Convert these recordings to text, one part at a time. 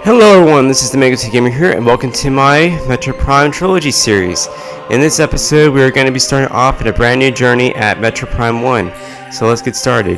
Hello everyone, this is the Metroid Gamer here, and welcome to my Metroid Prime Trilogy series. In this episode, we are going to be starting off in a brand new journey at Metroid Prime 1. So let's get started.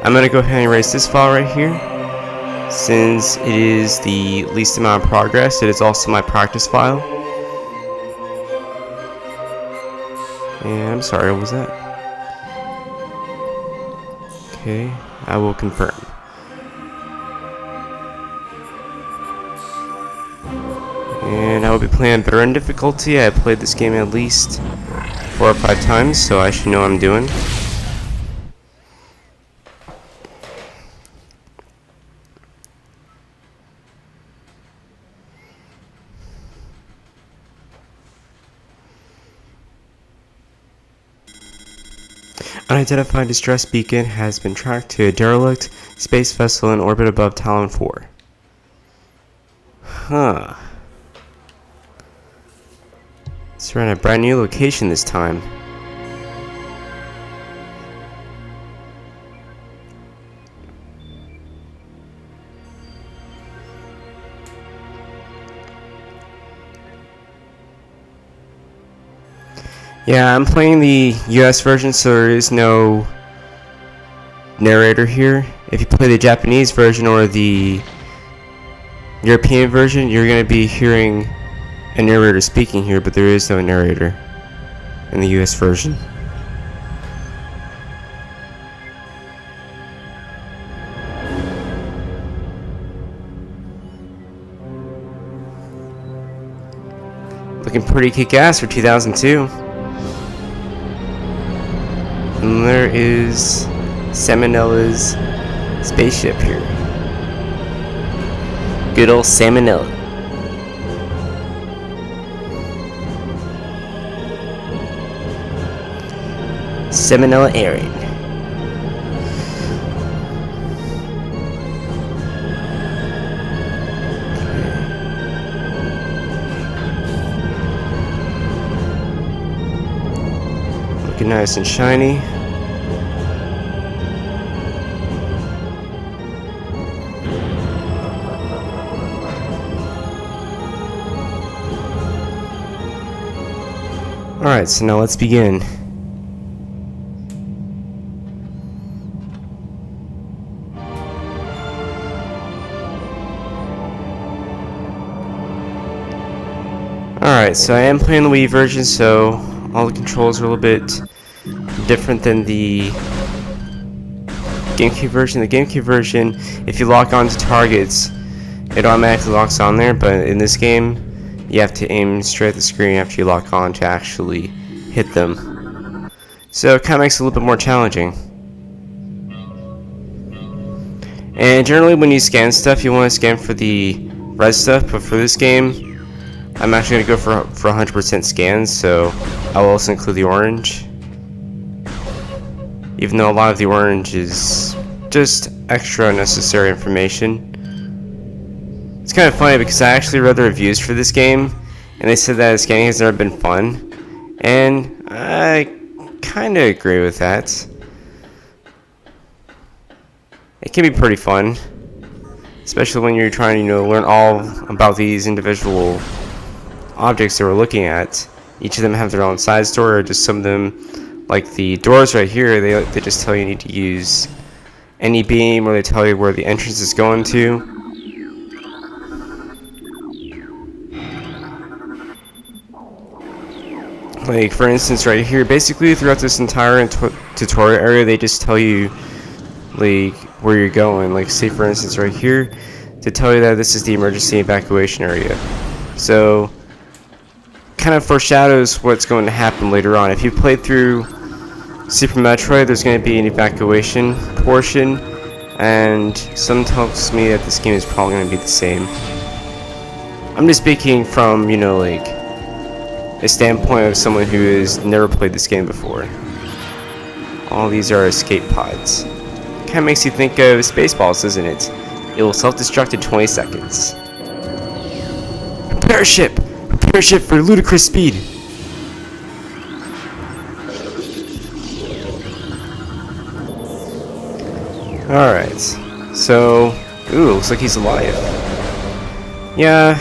I'm going to go ahead and erase this file right here. Since it is the least amount of progress, it is also my practice file. And I'm sorry, what was that? Okay, I will confirm. And I will be playing better in difficulty. I played this game at least 4 or 5 times, so I should know what I'm doing. Unidentified distress beacon has been tracked to a derelict space vessel in orbit above Talon 4. Huh. So we're in a brand new location this time. Yeah, I'm playing the US version, so there is no narrator here. If you play the Japanese version or the European version, you're going to be hearing a narrator speaking here, but there is no narrator in the US version. Looking pretty kick-ass for 2002. And there is Salmonella's spaceship here. Good old Salmonella. Salmonella airing. Looking nice and shiny. Alright, so now let's begin. Alright, so I am playing the Wii version, so all the controls are a little bit different than the GameCube version. The GameCube version, if you lock onto targets, it automatically locks on there, but in this game, you have to aim straight at the screen after you lock on to actually hit them. So it kind of makes it a little bit more challenging. And generally when you scan stuff, you want to scan for the red stuff, but for this game, I'm actually going to go for 100% scans, so I will also include the orange. Even though a lot of the orange is just extra unnecessary information. It's kind of funny because I actually read the reviews for this game, and they said that scanning has never been fun, and I kind of agree with that. It can be pretty fun, especially when you're trying to, learn all about these individual objects that we're looking at. Each of them have their own side story, or just some of them, like the doors right here, they just tell you need to use any beam, or they tell you where the entrance is going to. Like, for instance, right here, basically throughout this entire tutorial area, they just tell you, like, where you're going. Like, say, for instance, right here, to tell you that this is the emergency evacuation area. So, kind of foreshadows what's going to happen later on. If you played through Super Metroid, there's going to be an evacuation portion, and something tells me that this game is probably going to be the same. I'm just speaking from, like, a standpoint of someone who has never played this game before. All these are escape pods. Kind of makes you think of Spaceballs, doesn't it? It will self-destruct in 20 seconds. Prepare ship! Prepare ship for ludicrous speed! Alright, So, ooh, looks like he's alive. Yeah,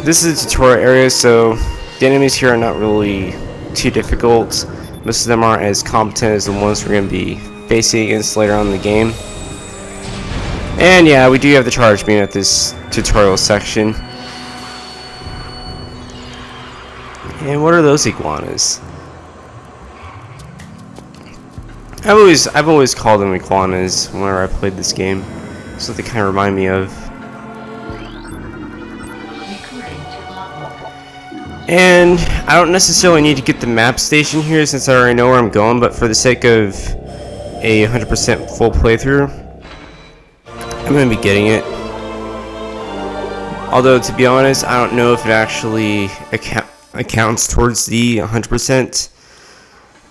this is a tutorial area, so the enemies here are not really too difficult. Most of them aren't as competent as the ones we're going to be facing against later on in the game. And yeah, we do have the charge beam at this tutorial section. And what are those iguanas? I've always called them iguanas whenever I played this game. That's what they kind of remind me of. And I don't necessarily need to get the map station here since I already know where I'm going, but for the sake of a 100% full playthrough, I'm going to be getting it. Although, to be honest, I don't know if it actually accounts towards the 100%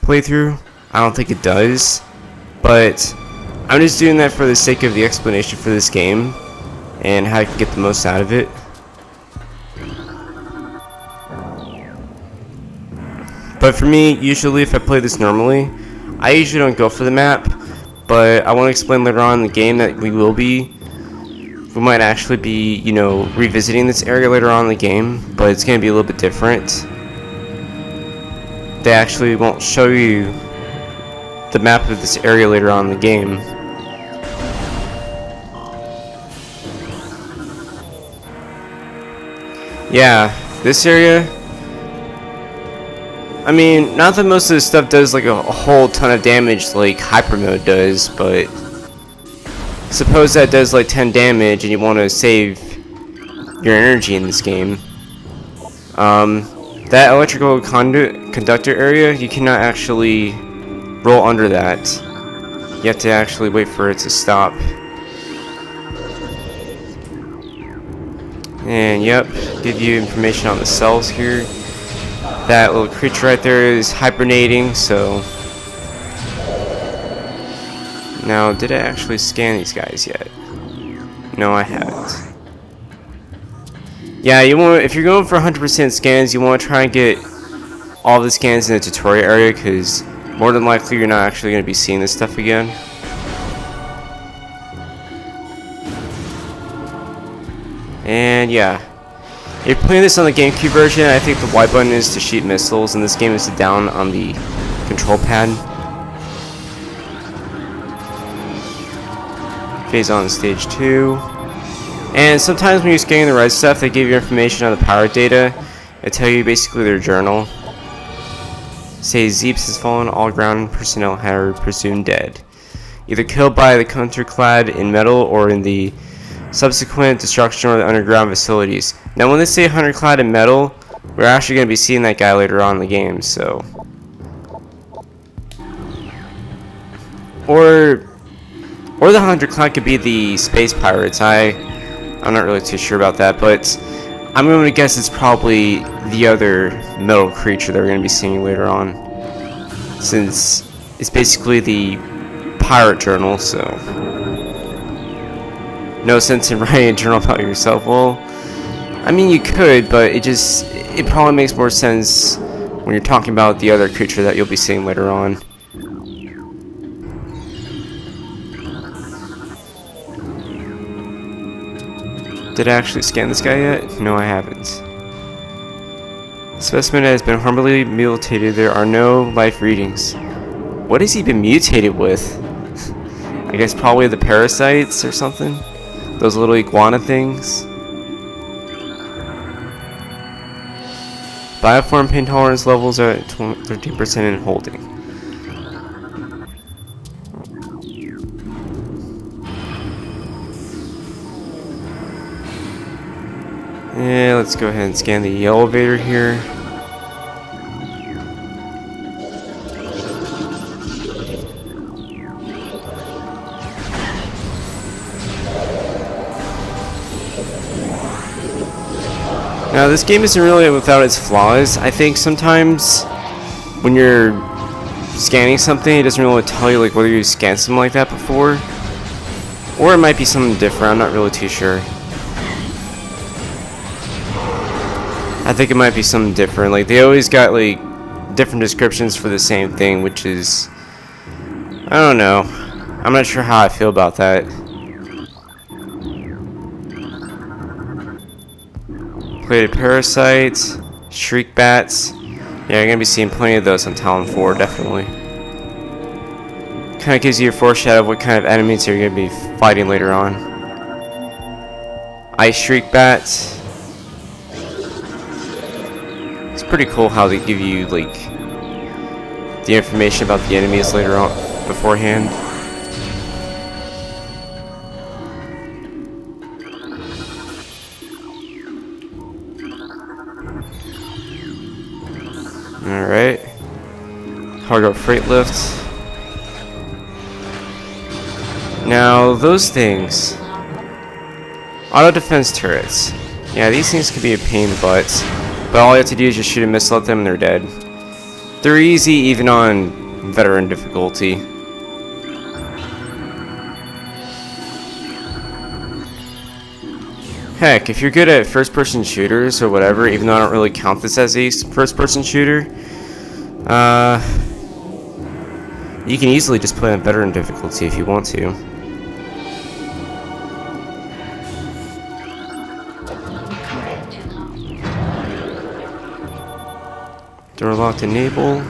playthrough. I don't think it does, but I'm just doing that for the sake of the explanation for this game and how I can get the most out of it. But for me, usually if I play this normally, I usually don't go for the map, but I want to explain later on in the game that we might actually be, you know, revisiting this area later on in the game, but it's going to be a little bit different. They actually won't show you the map of this area later on in the game. Yeah, this area, I mean, not that most of this stuff does like a whole ton of damage like Hyper Mode does, but suppose that does like 10 damage and you want to save your energy in this game. That electrical conductor area, you cannot actually roll under that. You have to actually wait for it to stop. And yep, give you information on the cells here. That little creature right there is hibernating, so now did I actually scan these guys yet? No, I haven't. Yeah, you want, if you're going for 100% scans, you want to try and get all the scans in the tutorial area, because more than likely you're not actually going to be seeing this stuff again. And yeah, if you're playing this on the GameCube version, I think the Y button is to shoot missiles, and this game is to down on the control pad. Phase on stage 2. And sometimes when you're scanning the red stuff, they give you information on the pirate data. They tell you basically their journal. Say Zeeps has fallen, all ground personnel are presumed dead. Either killed by the counterclad in metal or in the subsequent destruction of the underground facilities. Now when they say counterclad in metal, we're actually going to be seeing that guy later on in the game, so. Or the counterclad could be the space pirates. I'm not really too sure about that, but I'm going to guess it's probably the other metal creature that we're going to be seeing later on, since it's basically the pirate journal, so no sense in writing a journal about yourself. Well, I mean you could, but it probably makes more sense when you're talking about the other creature that you'll be seeing later on. Did I actually scan this guy yet? No, I haven't. Specimen has been horribly mutated. There are no life readings. What has he been mutated with? I guess probably the parasites or something? Those little iguana things? Bioform pain tolerance levels are at 13% in holding. Yeah, let's go ahead and scan the elevator here. Now, this game isn't really without its flaws. I think sometimes when you're scanning something, it doesn't really tell you like whether you scanned something like that before, or it might be something different. I'm not really too sure. I think it might be something different. Like, they always got like different descriptions for the same thing, which is, I don't know. I'm not sure how I feel about that. Plated parasites, shriek bats. Yeah, you're gonna be seeing plenty of those on Talon 4, definitely. Kind of gives you a foreshadow of what kind of enemies you're gonna be fighting later on. Ice shriek bats. It's pretty cool how they give you like the information about the enemies later on beforehand. Alright. Cargo freight lift. Now, those things. Auto defense turrets. Yeah, these things can be a pain in the butt. But all you have to do is just shoot a missile at them and they're dead. They're easy even on veteran difficulty. Heck, if you're good at first-person shooters or whatever, even though I don't really count this as a first-person shooter, you can easily just play on veteran difficulty if you want to. Door locked enable.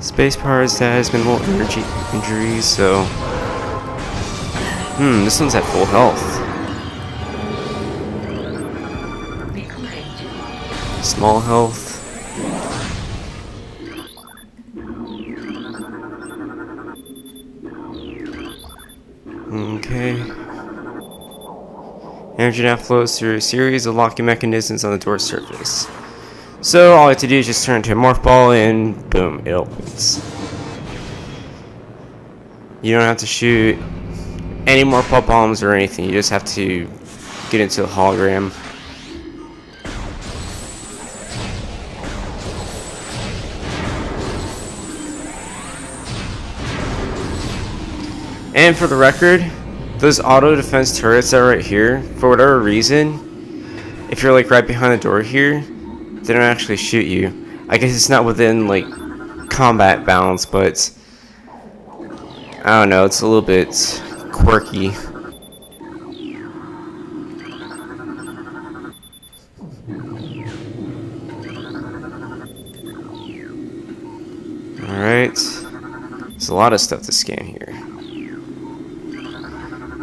Space powers that has minimal energy injuries, so this one's at full health. Small health. Okay. Energy now flows through a series of locking mechanisms on the door surface. So all I have to do is just turn into a morph ball and boom, it opens. You don't have to shoot any morph ball bombs or anything, you just have to get into the hologram. And for the record, those auto defense turrets that are right here, for whatever reason, if you're like right behind the door here, they don't actually shoot you. I guess it's not within like combat bounds, but I don't know, it's a little bit quirky. Alright, there's a lot of stuff to scan here.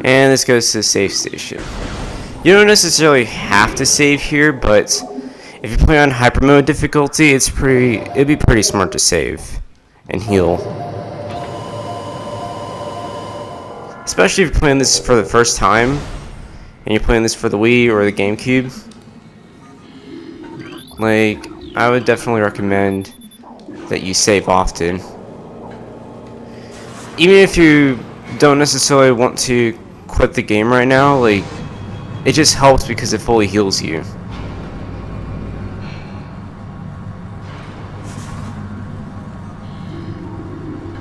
And this goes to the safe station. You don't necessarily have to save here, but if you play on hyper mode difficulty, it'd be pretty smart to save and heal. Especially if you're playing this for the first time and you're playing this for the Wii or the GameCube. Like, I would definitely recommend that you save often. Even if you don't necessarily want to quit the game right now, like, it just helps because it fully heals you.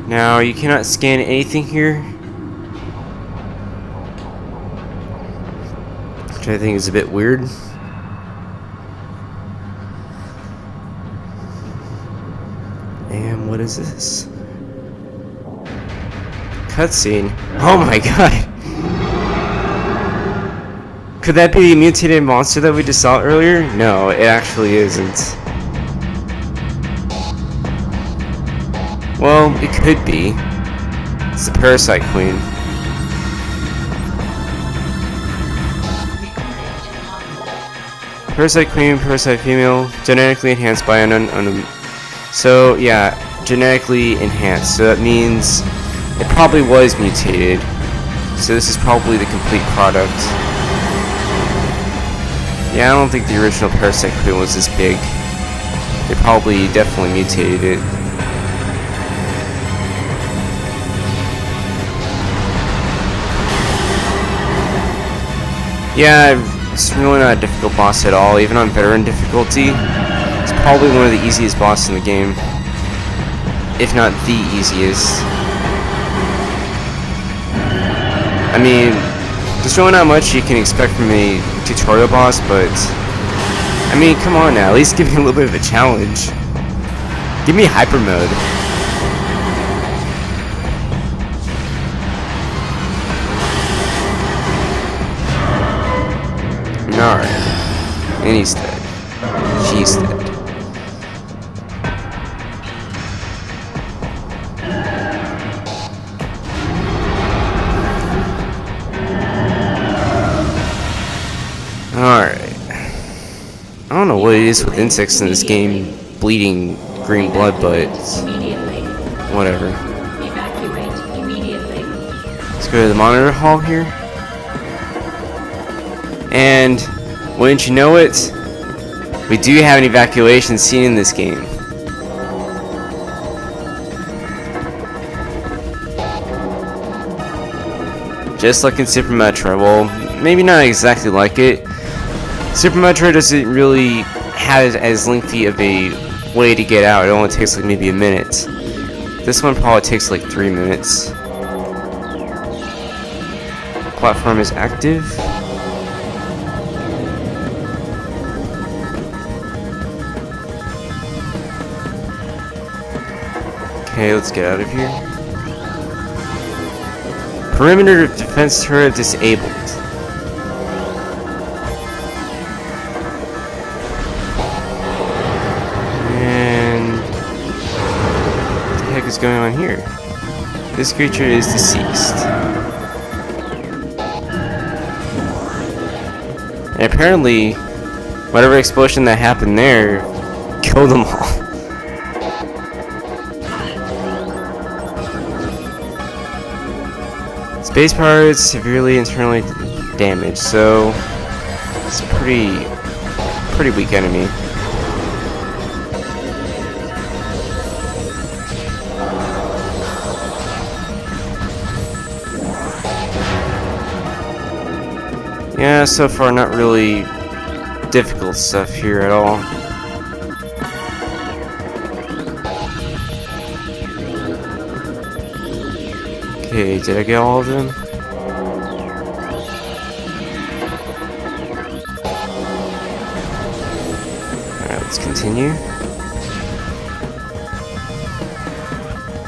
Now, you cannot scan anything here, which I think is a bit weird. And what is this? Cutscene. Oh my god! Could that be the mutated monster that we just saw earlier? No, it actually isn't. Well, it could be. It's the Parasite Queen. Parasite Queen, Parasite Female, genetically enhanced by an so, yeah, genetically enhanced. So that means it probably was mutated. So this is probably the complete product. Yeah, I don't think the original Parasite Queen was this big. They probably definitely mutated it. Yeah, it's really not a difficult boss at all, even on veteran difficulty. It's probably one of the easiest bosses in the game, if not the easiest. I mean, there's really not much you can expect from a tutorial boss, but I mean, come on now, at least give me a little bit of a challenge. Give me hyper mode. Alright. And he's dead. She's dead. Alright. I don't know what it is with insects in this game bleeding green blood, but whatever. Let's go to the monitor hall here. And wouldn't you know it, we do have an evacuation scene in this game. Just like in Super Metroid. Well, maybe not exactly like it. Super Metroid doesn't really have as lengthy of a way to get out. It only takes like maybe a minute. This one probably takes like 3 minutes. Platform is active. Okay, let's get out of here. Perimeter defense turret disabled. And what the heck is going on here? This creature is deceased. And apparently, whatever explosion that happened there killed them all. Space power is severely internally damaged, so it's a pretty weak enemy. Yeah, so far not really difficult stuff here at all. Okay, did I get all of them? Alright, let's continue.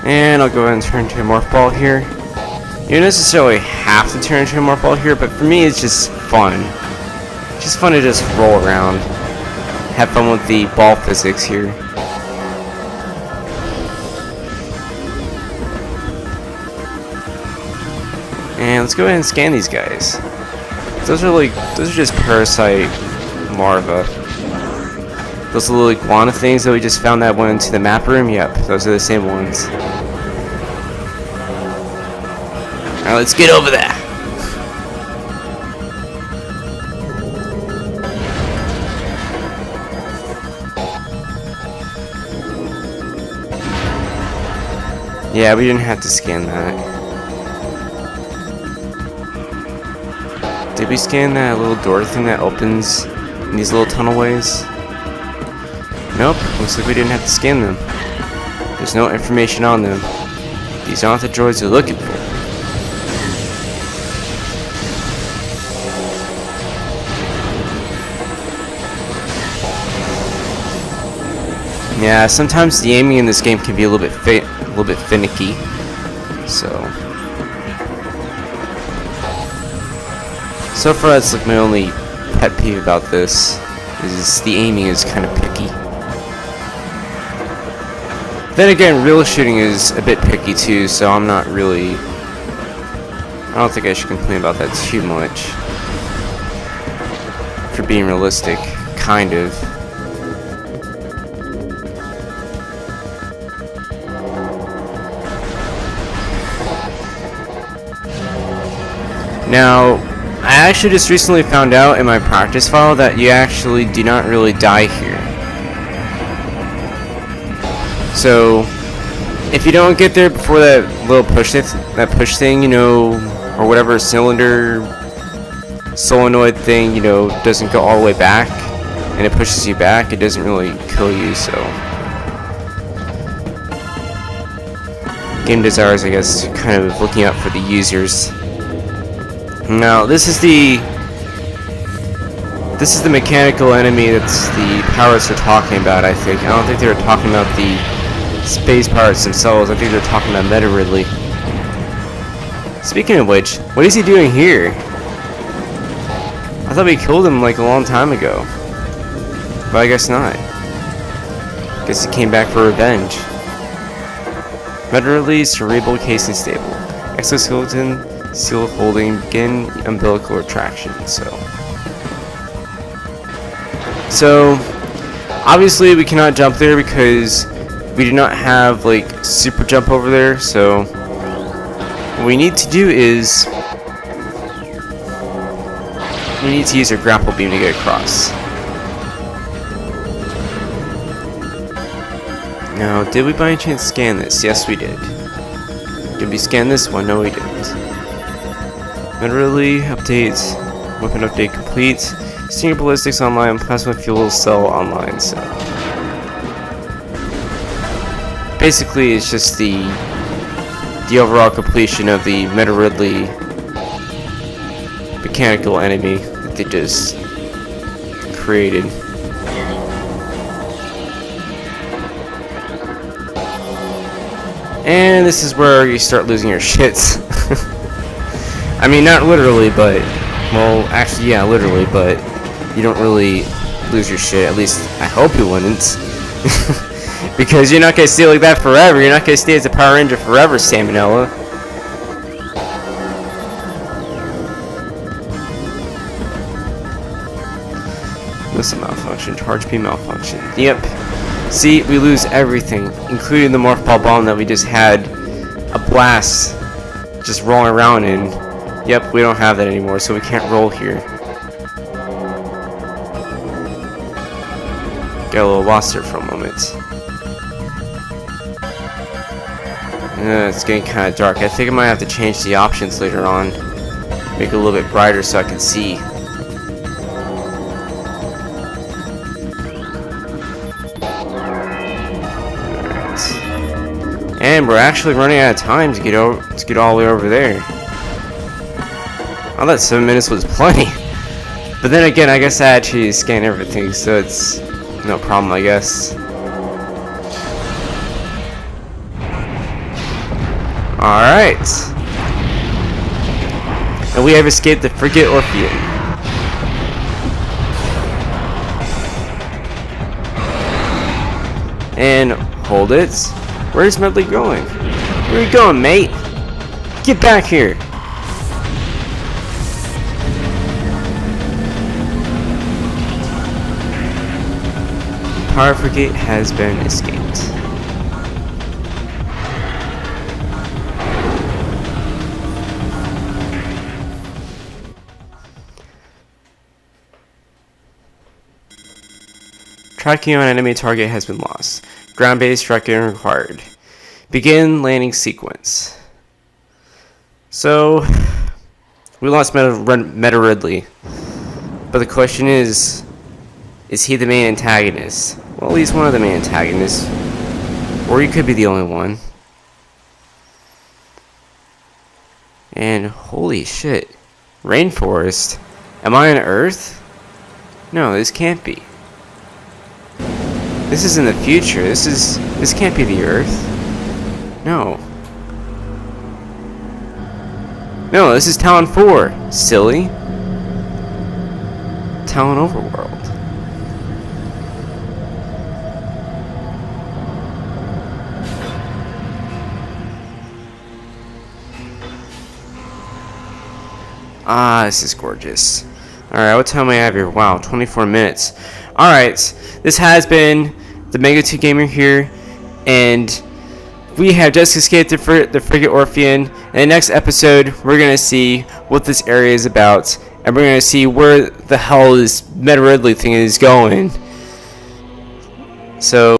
And I'll go ahead and turn to a morph ball here. You don't necessarily have to turn into a morph ball here, but for me it's just fun. It's just fun to just roll around. Have fun with the ball physics here. And let's go ahead and scan these guys. Those are just parasite larvae. Those little iguana things that we just found that went into the map room. Yep, those are the same ones. Alright, let's get over there. Yeah, we didn't have to scan that. Did we scan that little door thing that opens in these little tunnelways? Nope, looks like we didn't have to scan them. There's no information on them. These aren't the droids we're looking for. Yeah, sometimes the aiming in this game can be a little bit finicky. So far, that's like my only pet peeve about this, is the aiming is kind of picky. Then again, real shooting is a bit picky too, so I don't think I should complain about that too much. For being realistic, kind of. Now, I actually just recently found out in my practice file that you actually do not really die here. So, if you don't get there before that little push thing, you know, or whatever solenoid thing, you know, doesn't go all the way back, and it pushes you back, it doesn't really kill you, so. Game designers, I guess, kind of looking out for the users. Now, this is the mechanical enemy that's the pirates are talking about, I think. I don't think they were talking about the space pirates themselves. I think they're talking about Meta Ridley. Speaking of which, what is he doing here? I thought we killed him like a long time ago. But I guess not. Guess he came back for revenge. Metroid cerebral casing stable. Exoskeleton seal holding begin umbilical retraction. So obviously we cannot jump there because we do not have like super jump over there. So what we need to do is we need to use our grapple beam to get across. Now, did we by any chance scan this? Yes, we did. Did we scan this one? No, we didn't. Metroid update, weapon update complete. Stinger ballistics online, plasma fuel cell online. So basically, it's just the overall completion of the Metroid mechanical enemy that they just created. And this is where you start losing your shits. I mean, not literally, but... Well, actually, yeah, literally, but... You don't really lose your shit. At least, I hope you wouldn't. Because you're not gonna stay like that forever. You're not gonna stay as a Power Ranger forever, Salmonella. Missile malfunction. Charge P malfunction. Yep. See, we lose everything, including the Morph Ball Bomb that we just had a blast just rolling around in. Yep, we don't have that anymore, so we can't roll here. Get a little lost there for a moment. It's getting kind of dark. I think I might have to change the options later on. Make it a little bit brighter so I can see. And we're actually running out of time to get all the way over there. I thought 7 minutes was plenty. But then again, I guess I actually scanned everything, so it's no problem, I guess. Alright. And we have escaped the Frigate Orpheum. And hold it. Where's Medley going? Where are you going, mate? Get back here! Power Frigate has been escaped. Tracking on enemy target has been lost. Ground-based tracking required. Begin landing sequence. So, we lost Meta Ridley. But the question is he the main antagonist? Well, at least one of the main antagonists. Or he could be the only one. And holy shit. Rainforest? Am I on Earth? No, this can't be. This is in the future. This can't be the Earth. No. No, this is Talon 4. Silly. Talon Overworld. Ah, this is gorgeous. Alright, what time do I have here? Wow, 24 minutes. Alright, this has been the Mega 2 Gamer here, and we have just escaped the Frigate Orpheum. In the next episode, we're going to see what this area is about, and we're going to see where the hell this Meta Ridley thing is going. So...